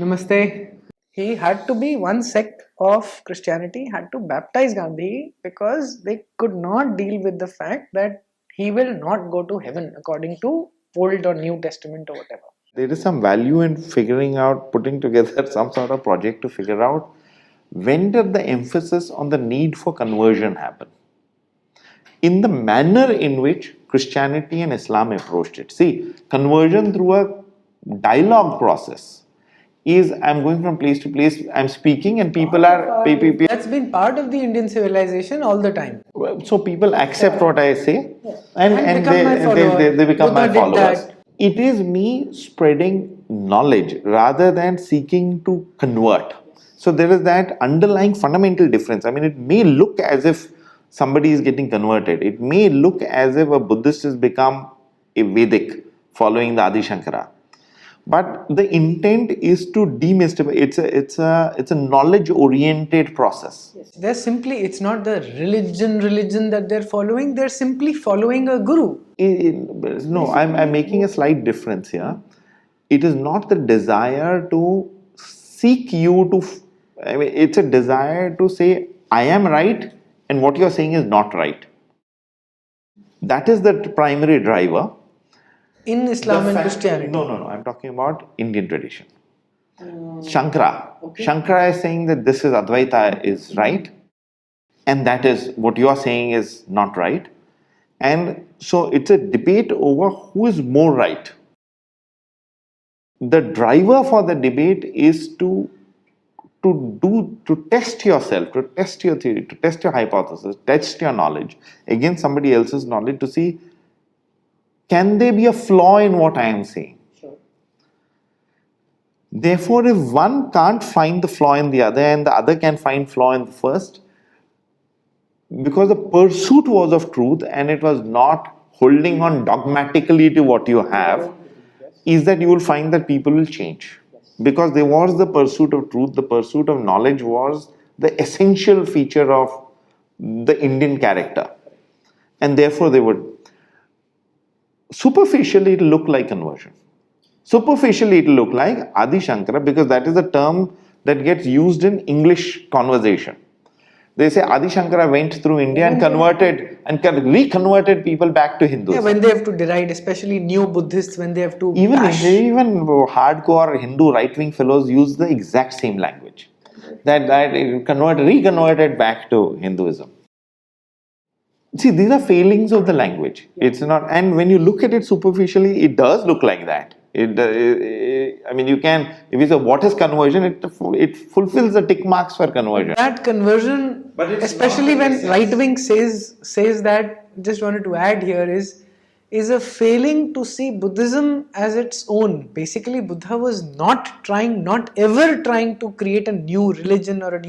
Namaste. He had to be one sect of Christianity, had to baptize Gandhi because they could not deal with the fact that he will not go to heaven according to Old or New Testament or whatever. There is some value in figuring out, putting together some sort of project to figure out when did the emphasis on the need for conversion happen? In the manner in which Christianity and Islam approached it. See, conversion through a dialogue process is I'm going from place to place, I'm speaking, and people are. That's been part of the Indian civilization all the time. So people accept what I say and become my follower. they become Buddha my did followers. that. It is me spreading knowledge rather than seeking to convert. So there is that underlying fundamental difference. I mean, it may look as if somebody is getting converted. It may look as if a Buddhist has become a Vedic following the Adi Shankara. But the intent is to demystify. It's a knowledge-oriented process. They're simply, it's not the religion that they're following, they're simply following a guru. No, I'm making a slight difference here. It is not the desire to seek you to. I mean, it's a desire to say, I am right and what you're saying is not right. That is the primary driver. In Islam and Christianity. No. I'm talking about Indian tradition. Shankara. Okay. Shankara is saying that this is Advaita is right, and that is what you are saying is not right. And so it's a debate over who is more right. The driver for the debate is to test yourself, to test your theory, to test your hypothesis, test your knowledge against somebody else's knowledge to see, can there be a flaw in what I am saying? Sure. Therefore, if one can't find the flaw in the other and the other can find flaw in the first, because the pursuit was of truth and it was not holding on dogmatically to what you have, is that you will find that people will change. Because there was the pursuit of truth, the pursuit of knowledge was the essential feature of the Indian character. And therefore they would. Superficially, it will look like conversion. Superficially, it will look like Adi Shankara because that is the term that gets used in English conversation. They say Adi Shankara went through India and converted and reconverted people back to Hindus. Yeah, when they have to deride, especially new Buddhists, when they have to even hardcore Hindu right-wing fellows use the exact same language. That reconverted back to Hinduism. See, these are failings of the language. It's not, and when you look at it superficially, it does look like that. I mean, you can, if you say what is conversion, it fulfills the tick marks for conversion. That conversion, especially when right wing says that, just wanted to add here is a failing to see Buddhism as its own. Basically, Buddha was not ever trying to create a new religion or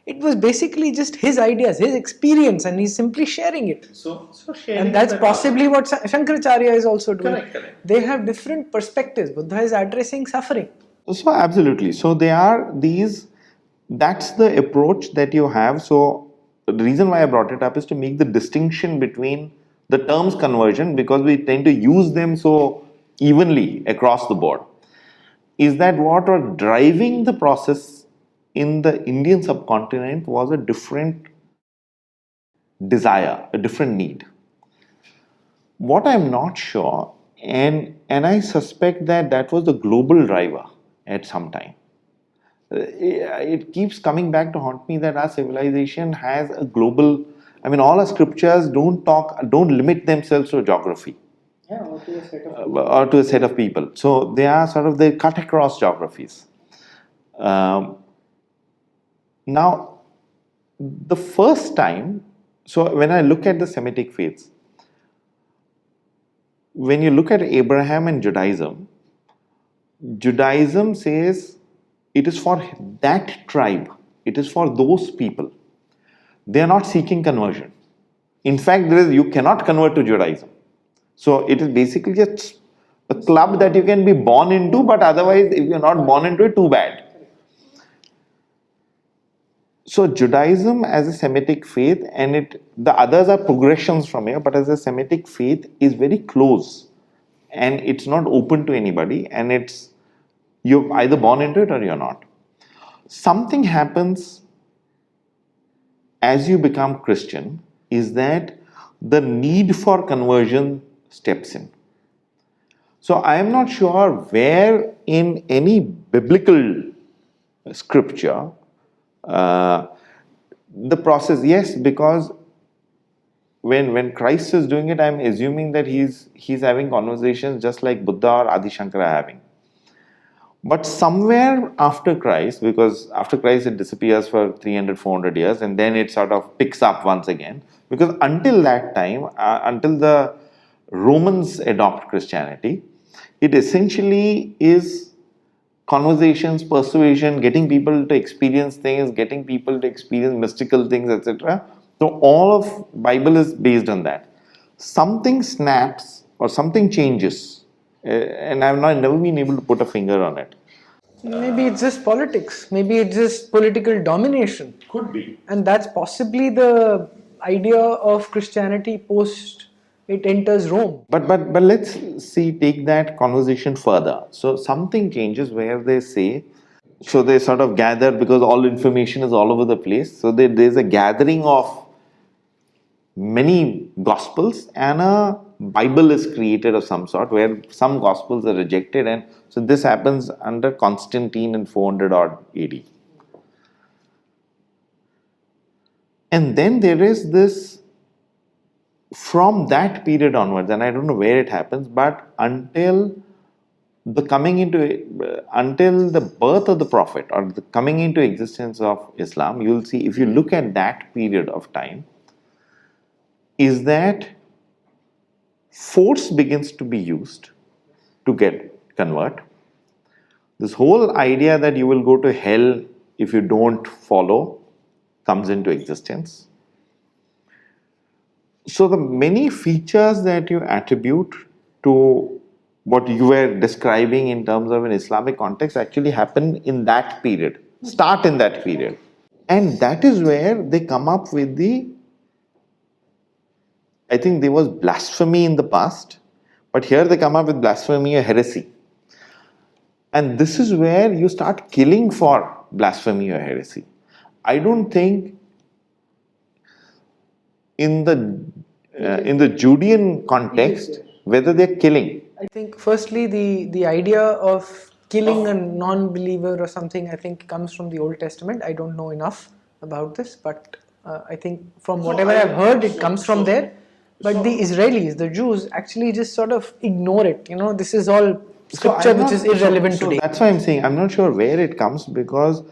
it was basically just his ideas, his experience, and he's simply sharing it. So sharing. And that's possibly what Shankaracharya is also doing. Correct. They have different perspectives. Buddha is addressing suffering. So absolutely. So they are these, that's the approach that you have. So the reason why I brought it up is to make the distinction between the terms conversion, because we tend to use them so evenly across the board, is that what are driving the process in the Indian subcontinent was a different desire, a different need. What I'm not sure, and I suspect that was the global driver at some time. It keeps coming back to haunt me that our civilization has a global, I mean, all our scriptures don't limit themselves to geography. Yeah, or to a set of people. So they are they cut across geographies. Now, the first time, so when I look at the Semitic faiths, when you look at Abraham and Judaism says it is for that tribe, it is for those people. They are not seeking conversion. In fact, you cannot convert to Judaism. So it is basically just a club that you can be born into, but otherwise, if you're not born into it, too bad. So Judaism as a Semitic faith, and the others are progressions from here, but as a Semitic faith is very close and it's not open to anybody, and it's You're either born into it or you're not. Something happens as you become Christian is that the need for conversion steps in. So I am not sure where in any biblical scripture the process, yes, because when Christ is doing it, I'm assuming that he's having conversations just like Buddha or Adi Shankara are having. But somewhere after Christ, because after Christ it disappears for 300, 400 years and then it sort of picks up once again. Because until that time, until the Romans adopt Christianity, it essentially is conversations, persuasion, getting people to experience things, getting people to experience mystical things, etc. So all of Bible is based on that. Something snaps or something changes, and I've never been able to put a finger on it. Maybe it's just politics. Maybe it's just political domination. Could be. And that's possibly the idea of Christianity post it enters Rome. But let's see, take that conversation further. So something changes where they say, so they sort of gather because all information is all over the place. So there's a gathering of many gospels and a Bible is created of some sort where some gospels are rejected, and so this happens under Constantine in 400 odd AD. And then there is this, from that period onwards, and I don't know where it happens, but until the birth of the Prophet or the coming into existence of Islam, you'll see, if you look at that period of time, is that force begins to be used to convert. This whole idea that you will go to hell if you don't follow comes into existence. So the many features that you attribute to what you were describing in terms of an Islamic context actually happen in that period, start in that period. And that is where they come up with I think there was blasphemy in the past, but here they come up with blasphemy or heresy. And this is where you start killing for blasphemy or heresy. I don't think in the Judean context whether they're killing. I think firstly the idea of killing a non-believer or something, I think comes from the Old Testament. I don't know enough about this, but I think from whatever I've heard, it comes from there. But the Israelis, the Jews, actually just sort of ignore it. You know, this is all scripture which is irrelevant today. That's why I'm saying I'm not sure where it comes, because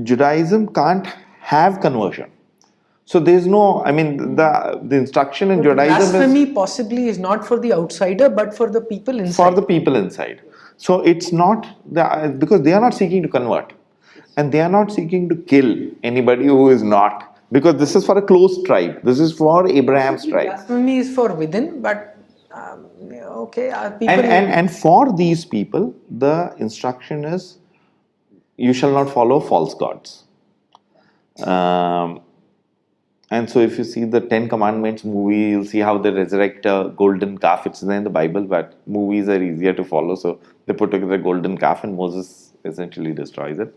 Judaism can't have conversion. So there's no, I mean, the instruction in Judaism blasphemy possibly is not for the outsider, but for the people inside. For the people inside. So it's not, because they are not seeking to convert. And they are not seeking to kill anybody who is not. Because this is for a closed tribe. This is for Abraham's tribe. Blasphemy is for within, but okay. People and for these people, the instruction is, you shall not follow false gods. And so if you see the 10 Commandments movie, you'll see how they resurrect a golden calf. It's there in the Bible, but movies are easier to follow. So they put together a golden calf and Moses essentially destroys it.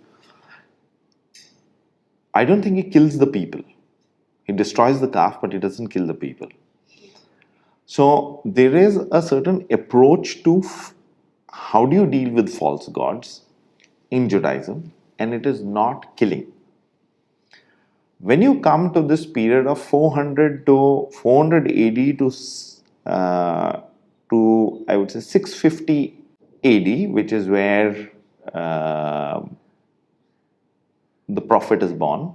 I don't think he kills the people. He destroys the calf, but he doesn't kill the people. So there is a certain approach to how do you deal with false gods in Judaism, and it is not killing. When you come to this period of 400 AD to I would say 650 AD, which is where the Prophet is born,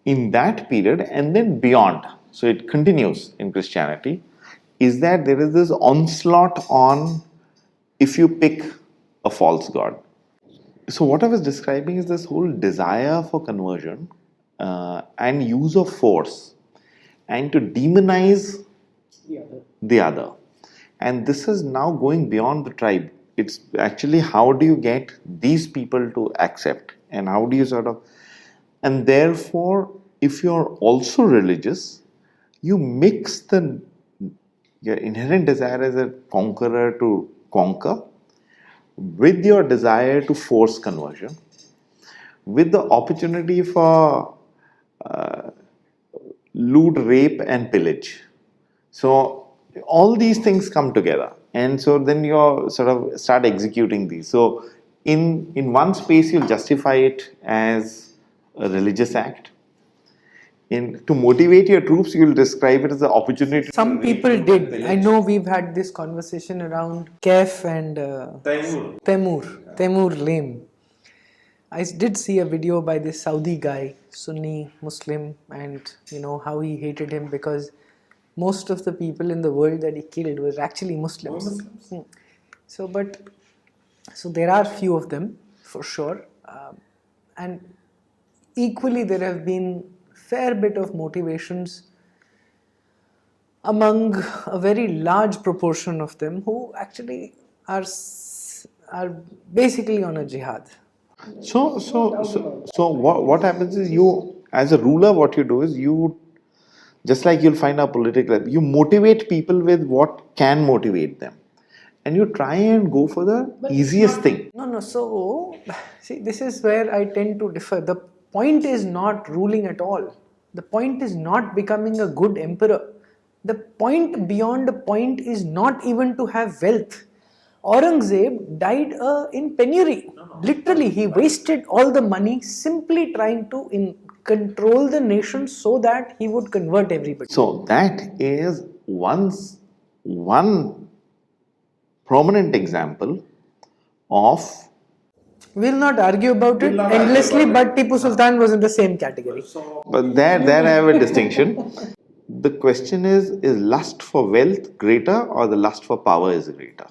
in that period and then beyond, so it continues in Christianity, is that there is this onslaught on if you pick a false god. So what I was describing is this whole desire for conversion and use of force and to demonize the other. And this is now going beyond the tribe. It's actually how do you get these people to accept, and how do you and therefore if you're also religious, you mix your inherent desire as a conqueror to conquer with your desire to force conversion, with the opportunity for loot, rape, and pillage. So all these things come together, and so then you sort of start executing these. So in one space you'll justify it as a religious act. To motivate your troops, you'll describe it as an opportunity. Some people did. I know we've had this conversation around Kef and Taimur Lame. I did see a video by this Saudi guy, Sunni Muslim, and how he hated him because most of the people in the world that he killed were actually Muslims. So there are few of them for sure, and equally there have been fair bit of motivations among a very large proportion of them who actually are basically on a jihad. So what happens is, you as a ruler, what you do is, you just like you'll find a political, you motivate people with what can motivate them, and you try and go for the easiest thing. No. So, see, this is where I tend to differ. The point is not ruling at all. The point is not becoming a good emperor. The point beyond the point is not even to have wealth. Aurangzeb died in penury. Literally, he wasted all the money simply trying to control the nation so that he would convert everybody. So that is one prominent example of. We'll not argue about it endlessly, but Tipu Sultan was in the same category. But there I have a distinction. The question is lust for wealth greater, or the lust for power is greater?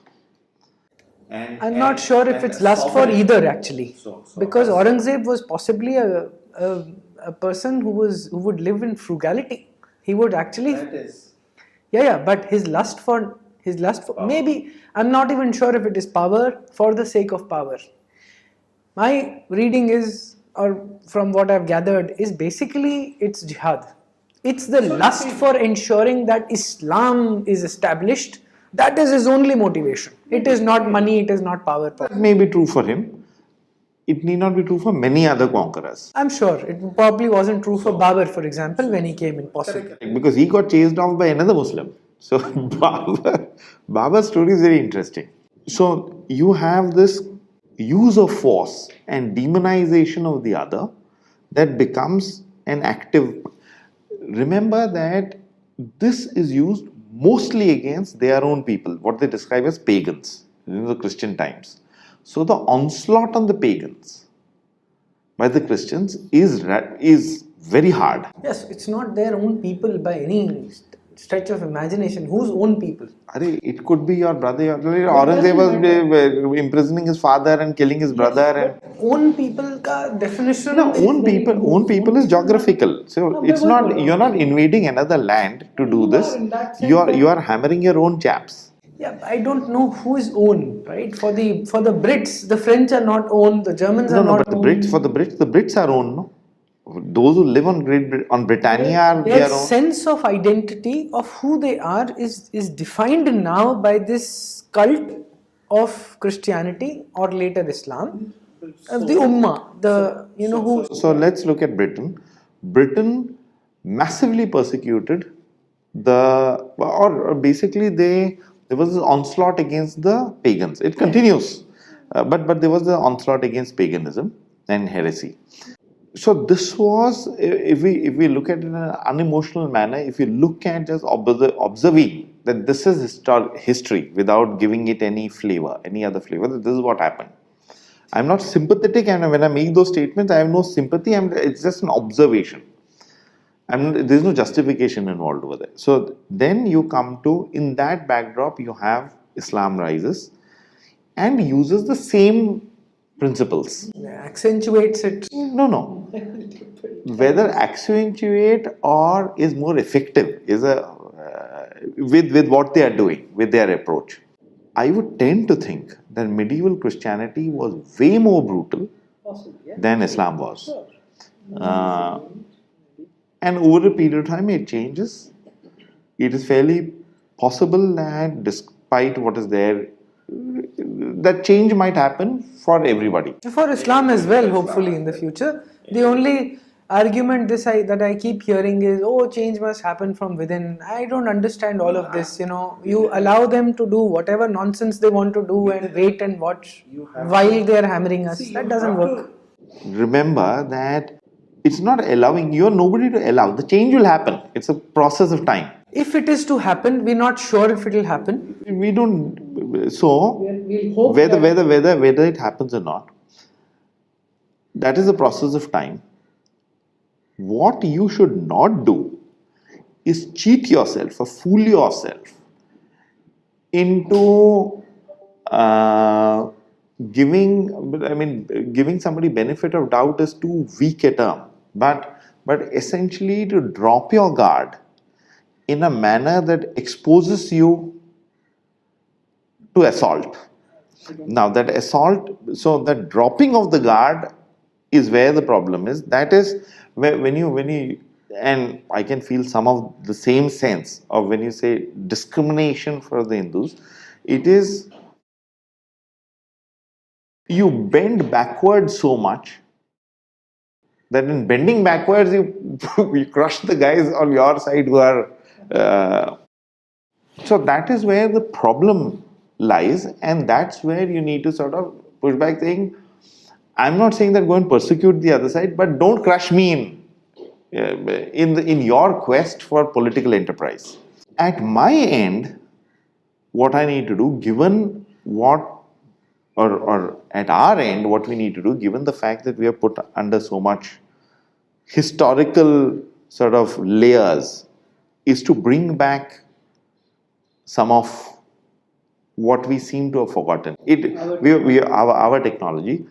I'm not sure if it's lust for either actually, because Aurangzeb was possibly a person who would live in frugality. He would actually, but his lust for maybe, I'm not even sure if it is power for the sake of power. My reading is, or from what I've gathered, is basically it's jihad. It's the lust for ensuring that Islam is established. That is his only motivation. It is not money, it is not power. That may be true for him. It need not be true for many other conquerors. I'm sure it probably wasn't true for Babur, for example, when he came in, possibly. Because he got chased off by another Muslim. So Babur's story is very interesting. So you have this use of force and demonization of the other that becomes an active. Remember that this is used mostly against their own people, what they describe as pagans in the Christian times. So the onslaught on the pagans by the Christians is very hard. Yes, it's not their own people by any stretch of imagination. Whose own people? It could be your brother. Aurangzeb was imprisoning his father and killing his brother. Own people ka definition. No, own people is geographical. So it's not, you're not invading another land to do this. You are hammering your own chaps. Yeah, I don't know who is own, right? For the Brits, the French are not own, the Germans are not own. The Brits are own, no? Those who live on Britannia are their own. Their sense of identity of who they are is defined now by this cult of Christianity or later Islam, of the Ummah. So let's look at Britain. Britain massively persecuted there was an onslaught against the pagans. It continues, but there was the onslaught against paganism and heresy. So this was, if we look at it in an unemotional manner, if you look at just observing that this is history without giving it any other flavor, that this is what happened. I'm not sympathetic, and when I make those statements, I have no sympathy. It's just an observation. There's no justification involved over there. So then you come to, in that backdrop, you have Islam rises and uses the same principles. Accentuates it. No. Whether accentuate or is more effective is with what they are doing, with their approach. I would tend to think that medieval Christianity was way more brutal than Islam was. And over a period of time it changes. It is fairly possible that despite what is there, that change might happen for everybody. For Islam as well, hopefully in the future. The only argument that I keep hearing is, oh, change must happen from within. I don't understand all of this. You allow them to do whatever nonsense they want to do and wait and watch while they are hammering us. That doesn't work. Remember that it's not allowing, you're nobody to allow. The change will happen. It's a process of time. If it is to happen, we're not sure if it will happen. We don't, so We'll hope whether it happens or not, that is a process of time. What you should not do is cheat yourself or fool yourself into giving somebody benefit of doubt is too weak a term, but essentially to drop your guard in a manner that exposes you to assault. Now that assault, so the dropping of the guard is where the problem is. That is when you, and I can feel some of the same sense of when you say discrimination for the Hindus, it is you bend backwards so much that in bending backwards you you crush the guys on your side who are so that is where the problem lies, and that's where you need to sort of push back, saying, I'm not saying that go and persecute the other side, but don't crush me in your quest for political enterprise. At my end, what I need to do, given what, or at our end, what we need to do, given the fact that we are put under so much historical sort of layers, is to bring back some of what we seem to have forgotten. Our technology.